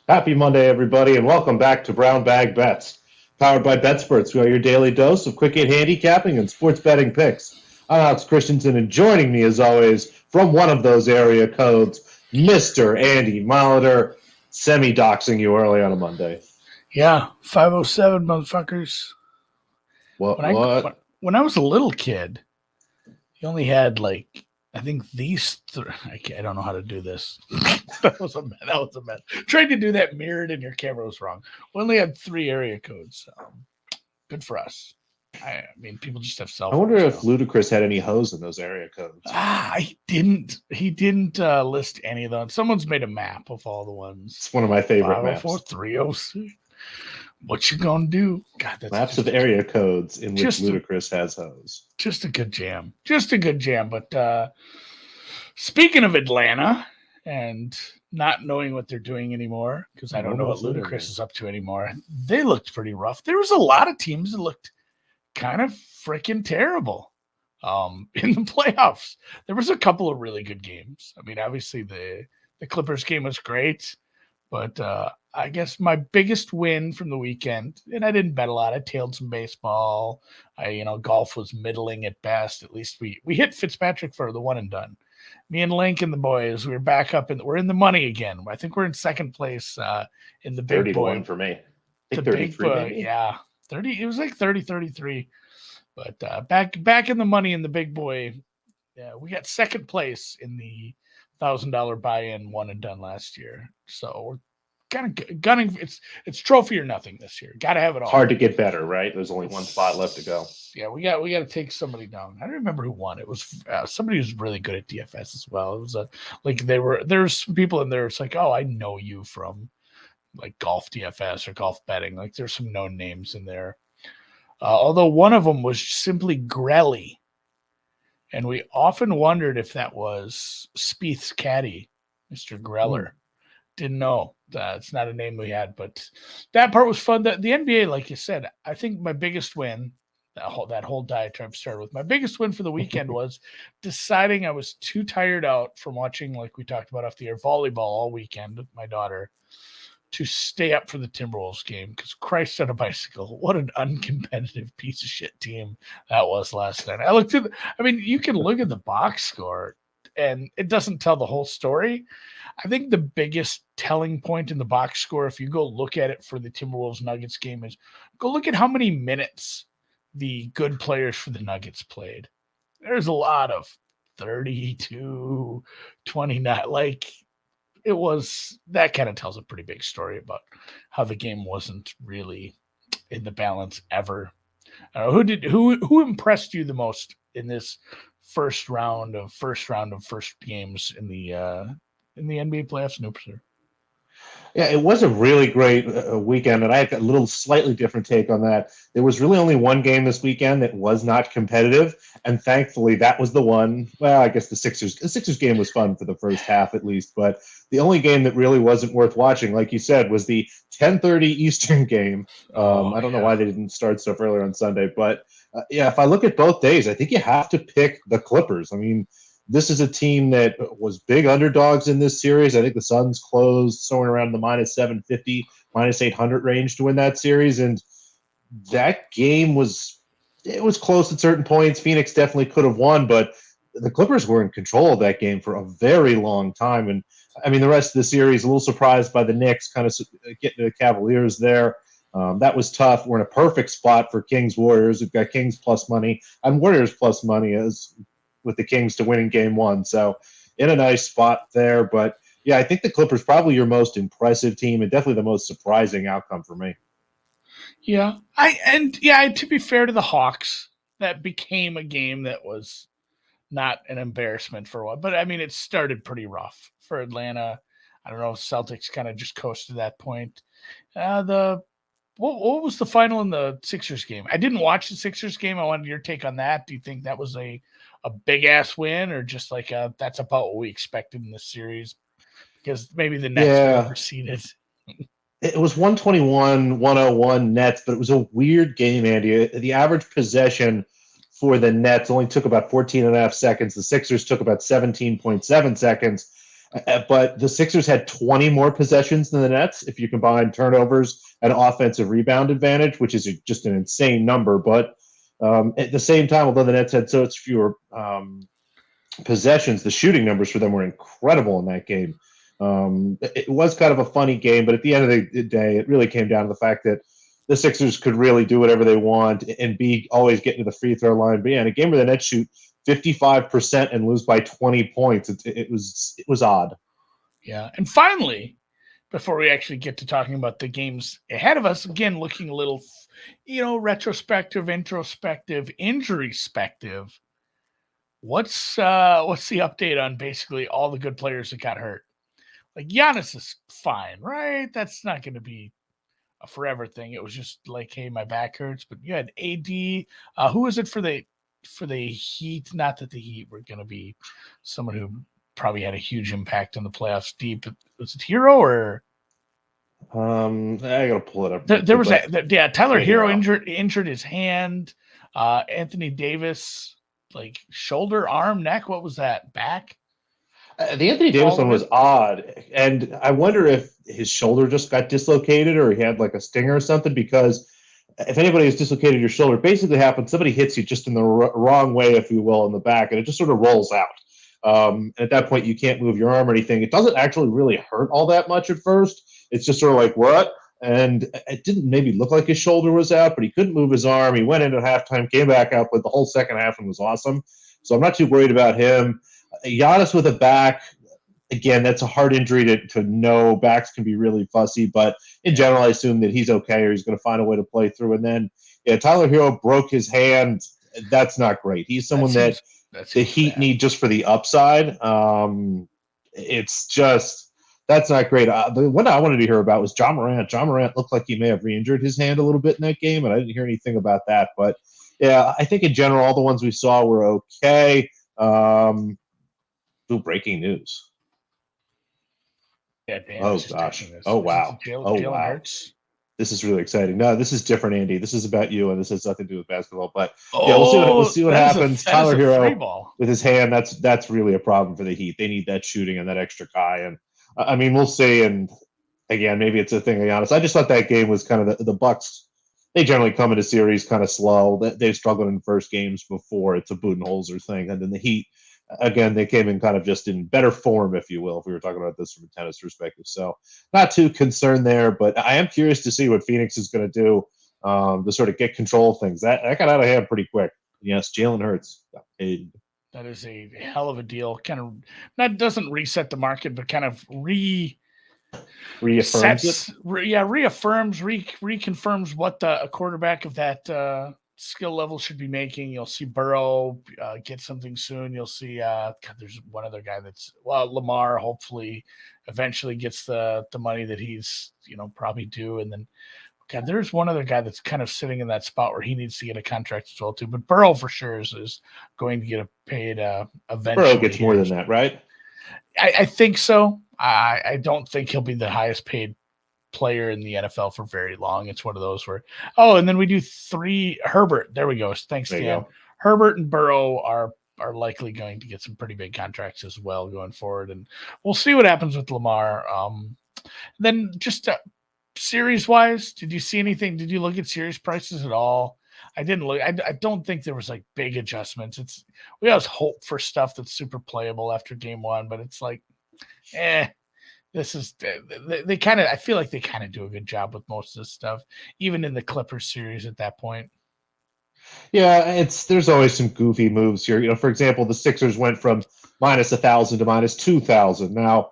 Happy Monday, everybody, and welcome back to Brown Bag Bets. Powered by BetSperts, we are your daily dose of quick hit handicapping and sports betting picks. I'm Alex Christensen, and joining me, as always, from one of those area codes, Mr. Andy Molitor, semi-doxing you early on a Monday. Yeah, 507 motherfuckers. What? When I was a little kid, you only had I think these three. I don't know how to do this. that was a mess. Trying to do that mirrored in your camera was wrong. We only had 3 area codes. Good for us. I mean, people just have cell I phones. wonder if Ludacris had any hoes in those area codes. He didn't. He didn't list any of them. Someone's made a map of all the ones. It's one of my favorite maps. 306. What you gonna do? God, that's maps of area codes in which Ludacris has hoes. Just a good jam. But speaking of Atlanta and not knowing what they're doing anymore, because I don't know what Ludacris is up to anymore, they looked pretty rough. There was a lot of teams that looked kind of freaking terrible in the playoffs. There was a couple of really good games. I mean, obviously the Clippers game was great, but I guess my biggest win from the weekend, and I didn't bet a lot. I tailed some baseball. Golf was middling at best. At least we hit Fitzpatrick for the one and done. Me and Link and the boys, we're back up and we're in the money again. I think we're in second place in the big boy. 30-1 for me. I think 33 maybe. Yeah, 30. It was like 30-33. But back in the money in the big boy. Yeah, we got second place in the $1,000 buy-in one and done last year. So we're kind of gunning. It's trophy or nothing this year. Got to have it all. Hard to get better, right? There's only one spot left to go. Yeah, we got to take somebody down. I don't remember who won. It was somebody who's really good at DFS as well. It was there's some people in there. It's like, oh, I know you from like golf DFS or golf betting. Like there's some known names in there. Although one of them was simply Grelly. And we often wondered if that was Spieth's caddy, Mr. Greller. Didn't know. It's not a name we had, but that part was fun. The NBA, like you said, I think my biggest win, that whole diatribe started with, my biggest win for the weekend was deciding I was too tired out from watching, like we talked about off the air, volleyball all weekend with my daughter to stay up for the Timberwolves game because Christ on a bicycle, what an uncompetitive piece of shit team that was last night. You can look at the box score and it doesn't tell the whole story. I think the biggest telling point in the box score, if you go look at it for the Timberwolves Nuggets game, is go look at how many minutes the good players for the Nuggets played. There's a lot of 32, 29, it was, that kind of tells a pretty big story about how the game wasn't really in the balance ever. Who impressed you the most in this first round of first games in the NBA playoffs? Noops. Yeah, it was a really great weekend, and I had a little slightly different take on that. There was really only one game this weekend that was not competitive, and thankfully that was the one. Well, I guess the Sixers game was fun for the first half at least, but the only game that really wasn't worth watching, like you said, was the 10:30 Eastern game. I don't know why they didn't start stuff earlier on Sunday, but if I look at both days, I think you have to pick the Clippers. I mean, this is a team that was big underdogs in this series. I think the Suns closed somewhere around the minus 750, minus 800 range to win that series. And that game was close at certain points. Phoenix definitely could have won, but the Clippers were in control of that game for a very long time. And I mean, the rest of the series, a little surprised by the Knicks kind of getting to the Cavaliers there. That was tough. We're in a perfect spot for Kings Warriors. We've got Kings plus money and Warriors plus money as with the Kings to win in game one. So in a nice spot there. But yeah, I think the Clippers probably your most impressive team and definitely the most surprising outcome for me. Yeah. To be fair to the Hawks, that became a game that was not an embarrassment for one. But I mean, it started pretty rough for Atlanta. I don't know if Celtics kind of just coasted to that point. What was the final in the Sixers game? I didn't watch the Sixers game. I wanted your take on that. Do you think that was a big ass win, or just that's about what we expected in this series? Because maybe the Nets proceeded. It was 121-101 Nets, but it was a weird game, Andy. The average possession for the Nets only took about 14 and a half seconds. The Sixers took about 17.7 seconds. But the Sixers had 20 more possessions than the Nets if you combine turnovers and offensive rebound advantage, which is just an insane number. But at the same time, although the Nets had so much fewer possessions, the shooting numbers for them were incredible in that game. It was kind of a funny game, but at the end of the day, it really came down to the fact that the Sixers could really do whatever they want and be always getting to the free throw line. But yeah, in a game where the Nets shoot 55% and lose by 20 points, it was odd. Yeah, and finally, before we actually get to talking about the games ahead of us, again looking a little, retrospective, introspective, injury-spective. What's the update on basically all the good players that got hurt? Like Giannis is fine, right? That's not going to be a forever thing. It was just like, hey, my back hurts. But you had AD. Who was it for the Heat? Not that the Heat were going to be someone who probably had a huge impact on the playoffs deep. Was it Hero or? I gotta pull it up. There was Tyler Hero injured his hand. Anthony Davis, like shoulder, arm, neck. What was that? Back? The Anthony Davis one was odd, and I wonder if his shoulder just got dislocated or he had like a stinger or something, because if anybody has dislocated your shoulder, it basically happens, somebody hits you just in the wrong way, if you will, in the back, and it just sort of rolls out. And at that point, you can't move your arm or anything. It doesn't actually really hurt all that much at first. It's just sort of like, what? And it didn't maybe look like his shoulder was out, but he couldn't move his arm. He went into halftime, came back out, but the whole second half and was awesome. So I'm not too worried about him. Giannis with a back, again, that's a hard injury to know. Backs can be really fussy, but in general, I assume that he's okay or he's going to find a way to play through. And then Tyler Hero broke his hand. That's not great. He's someone that the Heat need just for the upside. It's just, that's not great. The one I wanted to hear about was John Morant. John Morant looked like he may have re-injured his hand a little bit in that game, and I didn't hear anything about that. But yeah, I think in general, all the ones we saw were okay. Breaking news. Yeah, Dan, oh gosh! Oh wow! Wow! Hurts? This is really exciting. No, this is different, Andy. This is about you, and this has nothing to do with basketball. But yeah, we'll see what happens. Tyler Hero with his hand. That's really a problem for the Heat. They need that shooting and that extra guy. And I mean, we'll see. And again, maybe it's a thing of honest. I just thought that game was kind of the Bucks. They generally come into series kind of slow. They've struggled in first games before. It's a Budenholzer thing, and then the Heat. Again, they came in kind of just in better form, if you will, if we were talking about this from a tennis perspective. So not too concerned there, but I am curious to see what Phoenix is going to do to sort of get control of things. That got out of hand pretty quick. Yes, Jalen Hurts got paid. That is a hell of a deal. Kind of, that doesn't reset the market, but kind of reconfirms what a quarterback of that skill level should be making. You'll see Burrow get something soon. You'll see there's one other guy Lamar hopefully eventually gets the money that he's probably due. And then there's one other guy that's kind of sitting in that spot where he needs to get a contract as well too. But Burrow for sure is going to get paid eventually. Burrow gets more than that, right? I think so. I don't think he'll be the highest paid player in the NFL for very long. It's one of those where, and then we do three. Herbert, there we go. Thanks, Dan. Herbert and Burrow are likely going to get some pretty big contracts as well going forward, and we'll see what happens with Lamar. Then just series wise, did you see anything? Did you look at series prices at all? I didn't look. I don't think there was like big adjustments. We always hope for stuff that's super playable after game one, but it's like, this is they kind of. I feel like they kind of do a good job with most of this stuff, even in the Clippers series at that point. Yeah, there's always some goofy moves here. For example, the Sixers went from minus 1,000 to minus 2,000. Now,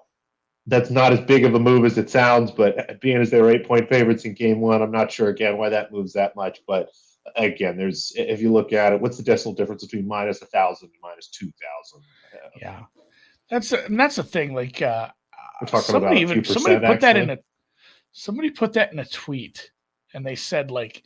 that's not as big of a move as it sounds, but being as they were 8-point favorites in game one, I'm not sure again why that moves that much. But again, if you look at it, what's the decimal difference between minus 1,000 and minus 2,000? Yeah, that's the thing. Like. We're talking about a few percent, somebody put that in a tweet, and they said like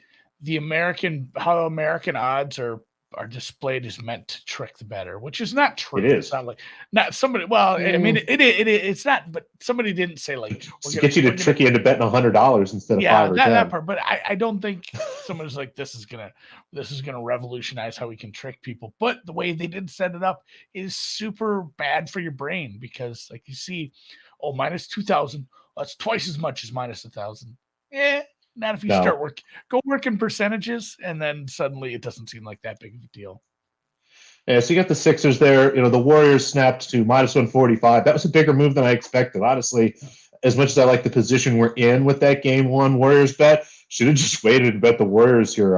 how American odds are are displayed as meant to trick the bettor, which is not true. It is. It's not like not somebody. Well, I mean, it's not. But somebody didn't say like to get you to trick you into betting $100 instead of $5 or $10. That part. But I don't think somebody's like this is gonna revolutionize how we can trick people. But the way they did set it up is super bad for your brain because like you see, minus 2,000. That's twice as much as minus 1,000. Yeah. Not if you start go work in percentages, and then suddenly it doesn't seem like that big of a deal. Yeah, so you got the Sixers there. The Warriors snapped to minus 145. That was a bigger move than I expected. Honestly, as much as I like the position we're in with that game one Warriors bet, should have just waited and bet the Warriors here.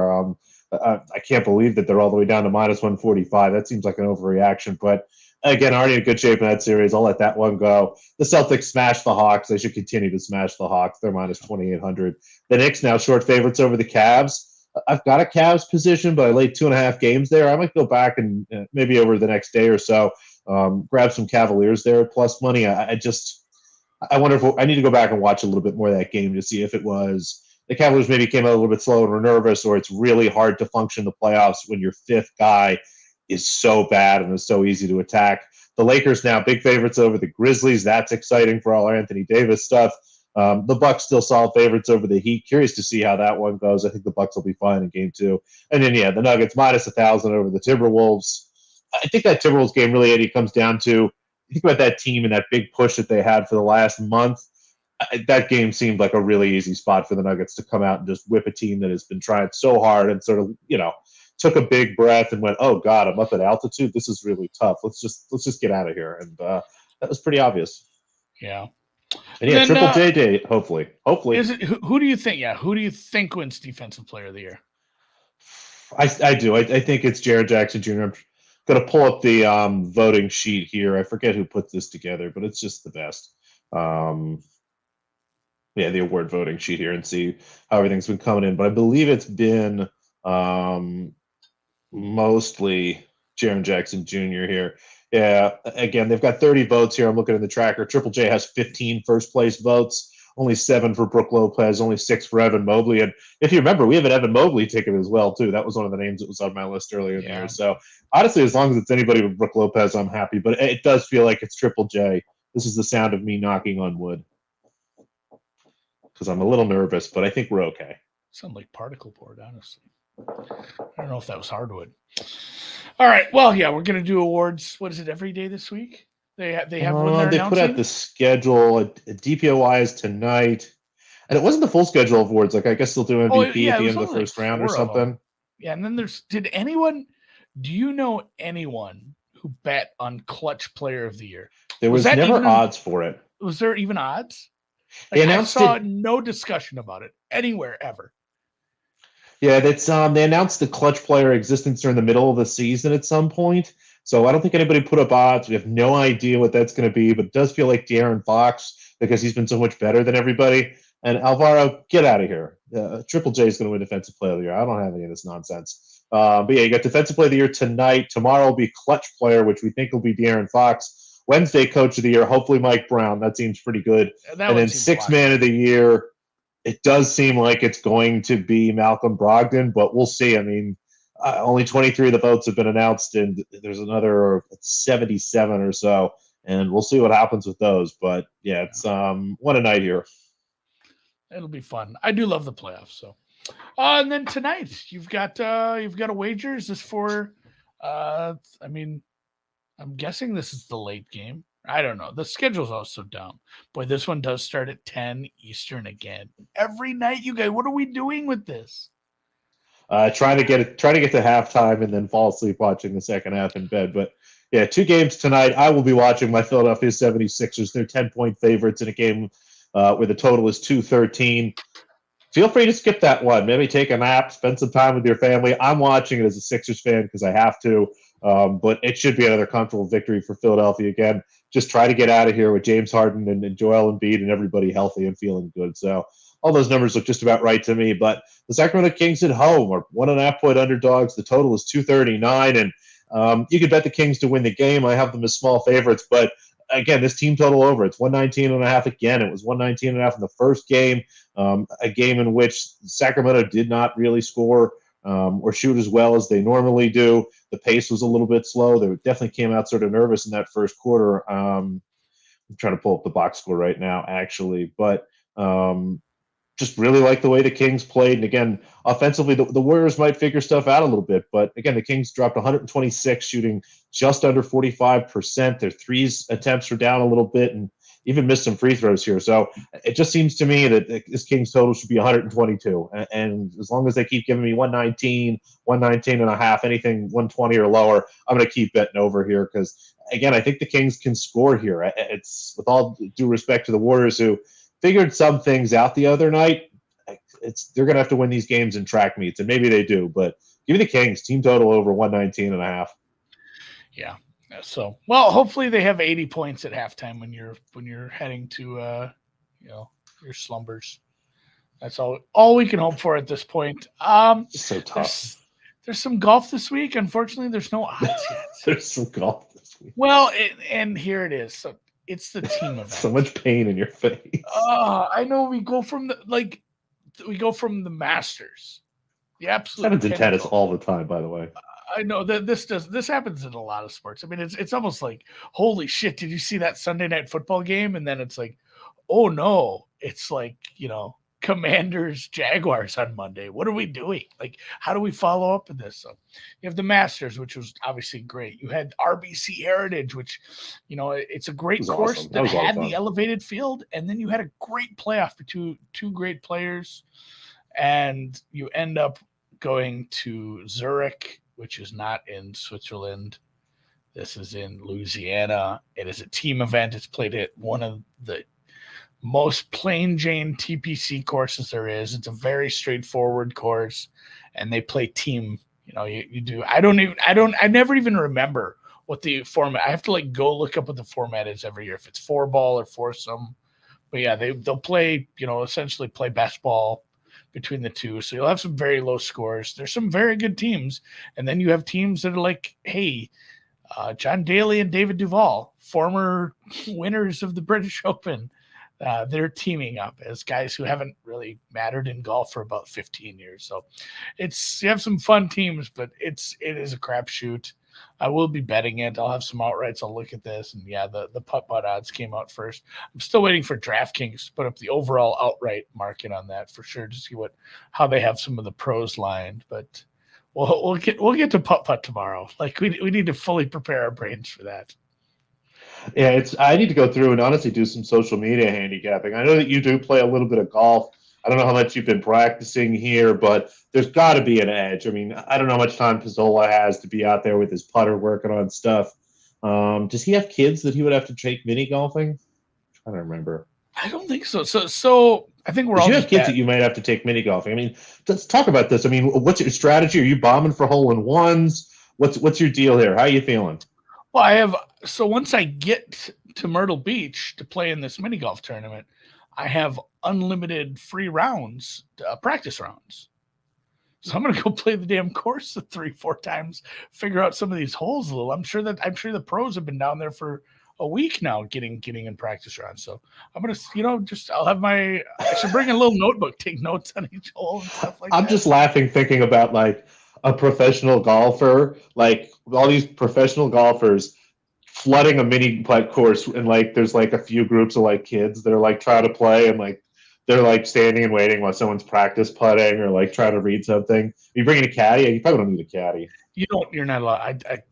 I can't believe that they're all the way down to minus 145. That seems like an overreaction, but again, already in good shape in that series. I'll let that one go. The Celtics smashed the Hawks. They should continue to smash the Hawks. They're minus 2,800. The Knicks now short favorites over the Cavs. I've got a Cavs position, but I laid 2.5 games there. I might go back and maybe over the next day or so grab some Cavaliers there at plus money. I wonder if I need to go back and watch a little bit more of that game to see if it was the Cavaliers maybe came out a little bit slow and were nervous, or it's really hard to function in the playoffs when your fifth guy is so bad and is so easy to attack. The Lakers now big favorites over the Grizzlies. That's exciting for all our Anthony Davis stuff. The Bucks still solid favorites over the Heat. Curious to see how that one goes. I think the Bucks will be fine in game 2. And then, the Nuggets minus 1,000 over the Timberwolves. I think that Timberwolves game really, Eddie, comes down to, think about that team and that big push that they had for the last month. That game seemed like a really easy spot for the Nuggets to come out and just whip a team that has been trying so hard and sort of, took a big breath and went, "Oh God, I'm up at altitude. This is really tough. Let's just get out of here." And that was pretty obvious. Yeah. And then, Triple J day, hopefully. Is it who do you think? Yeah, who do you think wins Defensive Player of the Year? I do. I think it's Jaren Jackson Jr. I'm going to pull up the voting sheet here. I forget who put this together, but it's just the best. The award voting sheet here and see how everything's been coming in. But I believe it's been mostly Jaren Jackson Jr. here. Yeah, again, they've got 30 votes here. I'm looking at the tracker. Triple J has 15 first-place votes, only 7 for Brook Lopez, only 6 for Evan Mobley. And if you remember, we have an Evan Mobley ticket as well, too. That was one of the names that was on my list earlier in the year. So, honestly, as long as it's anybody with Brook Lopez, I'm happy. But it does feel like it's Triple J. This is the sound of me knocking on wood because I'm a little nervous, but I think we're okay. Sound like particle board, honestly. I don't know if that was hardwood. All right. Well, we're going to do awards. What is it, every day this week? They have one. They put out the schedule. DPOI is tonight. And it wasn't the full schedule of awards. Like, I guess they'll do MVP at the end of the first round or something. Yeah, and then do you know anyone who bet on Clutch Player of the Year? There was never odds for it. Was there even odds? They announced I saw no discussion about it anywhere ever. Yeah, that's they announced the Clutch Player existence during the middle of the season at some point. So I don't think anybody put up odds. We have no idea what that's going to be, but it does feel like De'Aaron Fox because he's been so much better than everybody. And Alvaro, get out of here. Triple J is going to win Defensive Player of the Year. I don't have any of this nonsense. But you got Defensive Player of the Year tonight. Tomorrow will be Clutch Player, which we think will be De'Aaron Fox. Wednesday, Coach of the Year, hopefully Mike Brown. That seems pretty good. And then Sixth Man of the Year. It does seem like it's going to be Malcolm Brogdon, but we'll see. I mean, only 23 of the votes have been announced, and there's another 77 or so, and we'll see what happens with those. But it's what a night here. It'll be fun. I do love the playoffs. So, and then tonight you've got a wager. Is this for? I'm guessing this is the late game. I don't know. The schedule's also dumb. Boy, this one does start at 10 Eastern again. Every night, you guys, what are we doing with this? Trying to get to halftime and then fall asleep watching the second half in bed. But 2 games tonight. I will be watching my Philadelphia 76ers. They're 10-point favorites in a game where the total is 213. Feel free to skip that one. Maybe take a nap, spend some time with your family. I'm watching it as a Sixers fan because I have to. But it should be another comfortable victory for Philadelphia again. Just try to get out of here with James Harden and Joel Embiid and everybody healthy and feeling good. So all those numbers look just about right to me. But the Sacramento Kings at home are 1.5-point underdogs. The total is 239. And you could bet the Kings to win the game. I have them as small favorites. But, again, this team total over. It's 119.5 again. It was 119.5 in the first game, a game in which Sacramento did not really score or shoot as well as they normally do. The pace was a little bit slow. They definitely came out sort of nervous in that first quarter. I'm trying to pull up the box score right now, actually, but just really like the way the Kings played. And again, offensively, the Warriors might figure stuff out a little bit. But again, the Kings dropped 126, shooting just under 45%. Their threes attempts were down a little bit and even missed some free throws here. So it just seems to me that this Kings total should be 122. And as long as they keep giving me 119, 119 and a half, anything 120 or lower, I'm going to keep betting over here because, again, I think the Kings can score here. It's with all due respect to the Warriors who figured some things out the other night. They're going to have to win these games in track meets, and maybe they do. But give me the Kings team total over 119 and a half. Yeah. So, well, hopefully they have 80 points at halftime when you're heading to your slumbers. That's all we can hope for at this point. It's so tough. There's some golf this week. Unfortunately, there's no odds yet. There's some golf this week. Well, and here it is. So it's the team event. So much pain in your face. I know we go from the Masters. The absolute happens in tennis all the time, by the way. I know that this happens in a lot of sports. I mean, it's almost like, holy shit, did you see that Sunday night football game? And then it's like, oh no, it's like, Commanders Jaguars on Monday. What are we doing? Like, how do we follow up with this? So you have the Masters, which was obviously great. You had RBC Heritage, which, it's a great course awesome. that had the elevated field. And then you had a great playoff between two great players. And you end up going to Zurich, which is not in Switzerland. This is in Louisiana. It is a team event. It's played at one of the most plain Jane TPC courses there is. It's a very straightforward course, and they play team. You do. I never even remember what the format. I have to go look up what the format is every year, if it's 4-ball or foursome. But yeah, they'll play. Essentially play best ball between the two. So you'll have some very low scores. There's some very good teams, and then you have teams that are like, hey, John Daly and David Duval, former winners of the British Open. They're teaming up as guys who haven't really mattered in golf for about 15 years. So you have some fun teams, but it is a crapshoot. I will be betting it. I'll have some outrights. I'll look at this. And yeah, the putt-putt odds came out first. I'm still waiting for DraftKings to put up the overall outright market on that for sure to see how they have some of the pros lined. But we'll get to putt-putt tomorrow. We need to fully prepare our brains for that. Yeah, I need to go through and honestly do some social media handicapping. I know that you do play a little bit of golf. I don't know how much you've been practicing here, but there's got to be an edge. I mean, I don't know how much time Pizzola has to be out there with his putter working on stuff. Does he have kids that he would have to take mini golfing? I'm trying to remember. I don't think so. So I think we're all. You have kids that you might have to take mini golfing. I mean, let's talk about this. I mean, what's your strategy? Are you bombing for hole-in-ones? What's your deal here? How are you feeling? Well, once I get to Myrtle Beach to play in this mini golf tournament, I have unlimited free rounds, practice rounds. So I'm going to go play the damn course 3-4 times, figure out some of these holes a little. I'm sure the pros have been down there for a week now, getting in practice rounds. So I'm going to, I'll have I should bring a little notebook, take notes on each hole and stuff like that. I'm just laughing thinking about a professional golfer, all these professional golfers flooding a mini putt course, and there's a few groups of kids that are trying to play, and they're standing and waiting while someone's practice putting or trying to read something. Are you bringing a caddy? You probably don't need a caddy. You're not allowed. I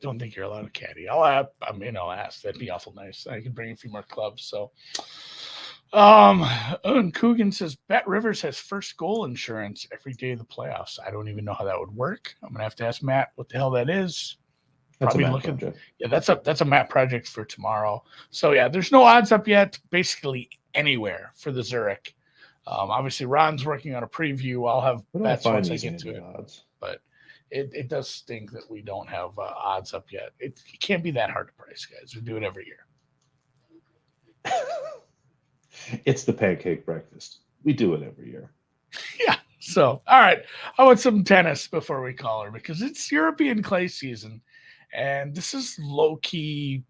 don't think you're allowed a caddy. I'll ask. That'd be awful nice. I can bring a few more clubs. So. And Coogan says Bet Rivers has first goal insurance every day of the playoffs. I don't even know how that would work. I'm gonna have to ask Matt what the hell that is. That's probably looking. Project. Yeah, that's a Matt project for tomorrow. So yeah, there's no odds up yet. Basically anywhere for the Zurich. Obviously Ron's working on a preview. I'll have bets once I get to it. Odds. But it does stink that we don't have odds up yet. It can't be that hard to price, guys. We do it every year. It's the pancake breakfast. We do it every year. Yeah. So, all right. How about some tennis before we call her? Because it's European clay season, and this is low-key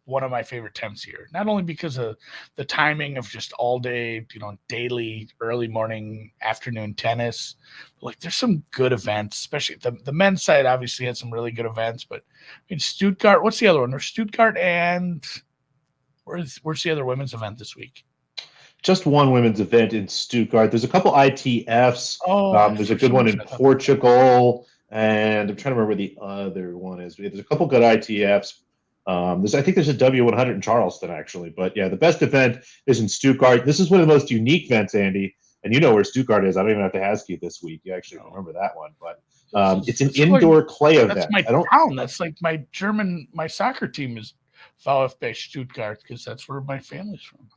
one of my favorite temps here. Not only because of the timing of just all day, daily, early morning, afternoon tennis. But like there's some good events, especially the men's side obviously had some really good events, but in Stuttgart, what's the other one? There's Stuttgart and where's the other women's event this week? Just one women's event in Stuttgart. There's a couple ITFs. Oh, There's a for good some one reason in I thought Portugal, and I'm trying to remember where the other one is. There's a couple good ITFs. I think there's a W100 in Charleston, actually. But yeah, the best event is in Stuttgart. This is one of the most unique events, Andy. And you know where Stuttgart is. I don't even have to ask you this week. You actually remember that one. But it's an indoor clay that's event. my town. That's like my soccer team is VfB Stuttgart because that's where my family's from.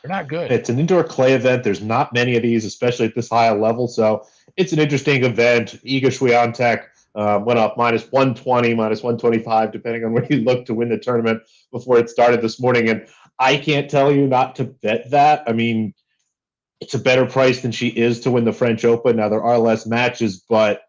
They're not good. It's an indoor clay event. There's not many of these, especially at this high a level. So it's an interesting event. Iga Swiatek went up minus 120, minus 125, depending on where you look to win the tournament before it started this morning. And I can't tell you not to bet that. I mean, it's a better price than she is to win the French Open. Now, there are less matches, but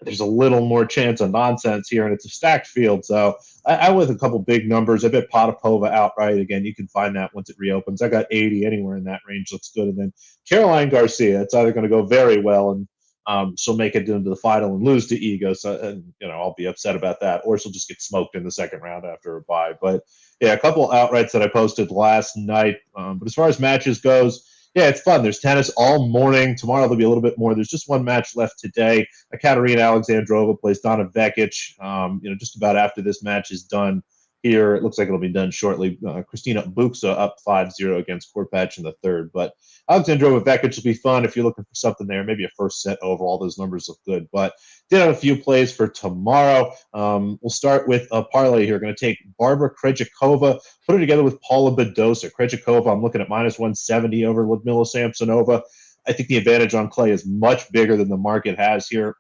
there's a little more chance of nonsense here, and it's a stacked field. So I with a couple big numbers. I bet Potapova outright. Again, you can find that once it reopens. I got 80 anywhere in that range. Looks good. And then Caroline Garcia. It's either going to go very well, and she'll make it into the final and lose to Iga. So, and I'll be upset about that, or she'll just get smoked in the second round after a bye. But yeah, a couple outrights that I posted last night. But as far as matches goes, yeah, it's fun. There's tennis all morning. Tomorrow there'll be a little bit more. There's just one match left today. Katerina Alexandrova plays Donna Vekic. Just about after this match is done here, it looks like it'll be done shortly. Christina Buxa up 5-0 against Korpach in the third. But Alexandrova Vekic will be fun if you're looking for something there. Maybe a first set over. All those numbers look good. But did have a few plays for tomorrow. We'll start with a parlay here. Going to take Barbara Krejcikova, put her together with Paula Badosa. Krejcikova, I'm looking at minus 170 over Ludmila Samsonova. I think the advantage on clay is much bigger than the market has here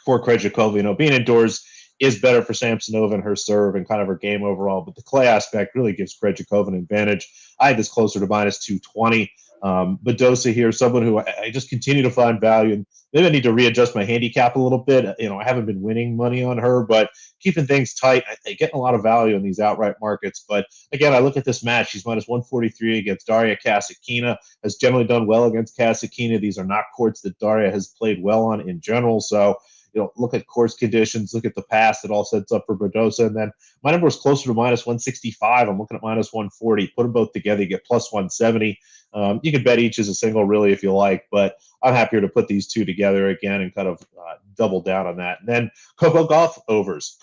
for Krejcikova. Being indoors is better for Samsonova and her serve and kind of her game overall, but the clay aspect really gives Krejcikova an advantage. I had this closer to minus 220. Badosa here, someone who I just continue to find value, and maybe I need to readjust my handicap a little bit. I haven't been winning money on her, but keeping things tight, I get a lot of value in these outright markets. But again, I look at this match. She's minus 143 against Daria Kasatkina, has generally done well against Kasatkina. These are not courts that Daria has played well on in general. So, look at course conditions, look at the past. It all sets up for Badosa. And then my number is closer to minus 165. I'm looking at minus 140. Put them both together, you get plus 170. You can bet each as a single, really, if you like. But I'm happier to put these two together again and kind of double down on that. And then Coco Golf overs,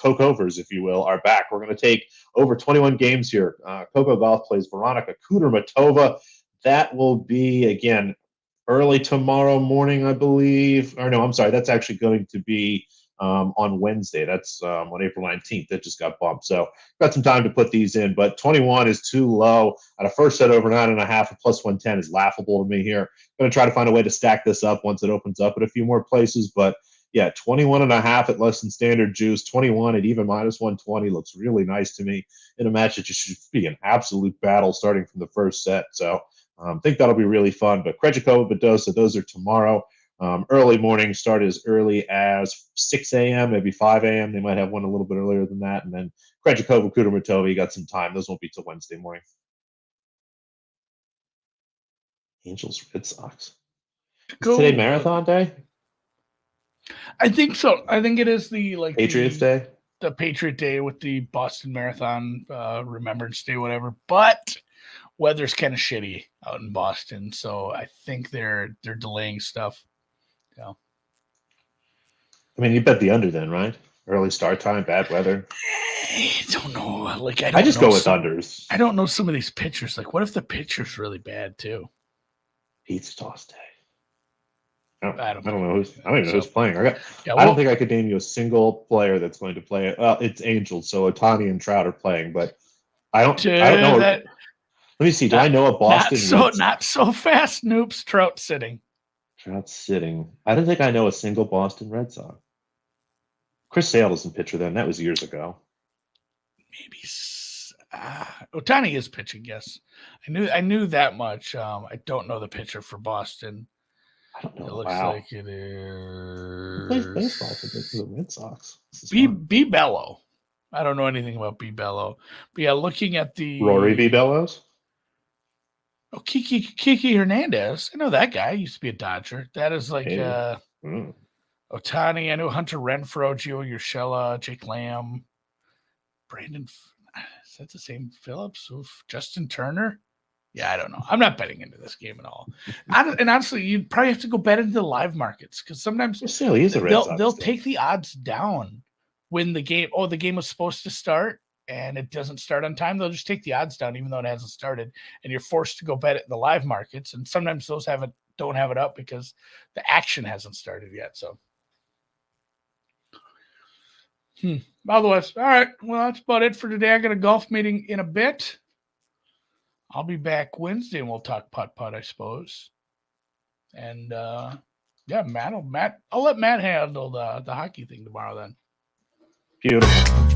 if you will, are back. We're going to take over 21 games here. Coco Golf plays Veronika Kudermetova. That will be, again, early tomorrow morning, I believe. Or no, I'm sorry. That's actually going to be on Wednesday. That's on April 19th. That just got bumped. So got some time to put these in. But 21 is too low. At a first set over 9.5 at plus 110 is laughable to me here. Going to try to find a way to stack this up once it opens up at a few more places. But yeah, 21.5 at less than standard juice. 21 at even minus 120 looks really nice to me in a match that just should be an absolute battle starting from the first set. So I think that'll be really fun. But Krejcikova, Badosa, those are tomorrow. Early morning, start as early as 6 a.m., maybe 5 a.m. They might have one a little bit earlier than that. And then Krejcikova, Kudermetova, you got some time. Those won't be till Wednesday morning. Angels, Red Sox. Is today marathon day? I think so. I think it is the Patriots Day? The Patriot Day with the Boston Marathon Remembrance Day, whatever. But weather's kind of shitty out in Boston, so I think they're delaying stuff. Yeah. I mean, you bet the under then, right? Early start time, bad weather. I don't know. I just go with unders. I don't know some of these pitchers. What if the pitcher's really bad too? Pizza toss day. I don't know who's. I don't even know who's playing. I don't think I could name you a single player that's going to play it. Well, it's Angels, so Ohtani and Trout are playing, but I don't know. Let me see. Do I know a Boston? Not so fast. Noops. Trout sitting. Trout sitting. I don't think I know a single Boston Red Sox. Chris Sale doesn't pitcher then. That was years ago. Maybe Ohtani is pitching. Yes, I knew that much. I don't know the pitcher for Boston. I don't know. It looks like it is. Who plays baseball for the Red Sox? B. Bello. I don't know anything about B Bello, but yeah, looking at the Rory B. Bellows. Oh, Kiki Hernandez. I know that guy. He used to be a Dodger. That is like Hey. Otani. I know Hunter Renfroe, Gio Urshela, Jake Lamb, Brandon. Is that the same Phillips? Oof. Justin Turner? Yeah, I don't know. I'm not betting into this game at all. And honestly, you'd probably have to go bet into the live markets because sometimes Still, he's a Red Sox they'll team. take the odds down when the game. Oh, the game was supposed to start and it doesn't start on time. They'll just take the odds down even though it hasn't started, and you're forced to go bet it in the live markets. And sometimes those don't have it up because the action hasn't started yet. So. Otherwise, all right. Well, that's about it for today. I got a golf meeting in a bit. I'll be back Wednesday and we'll talk putt, I suppose. And yeah, I'll let Matt handle the hockey thing tomorrow then. Beautiful.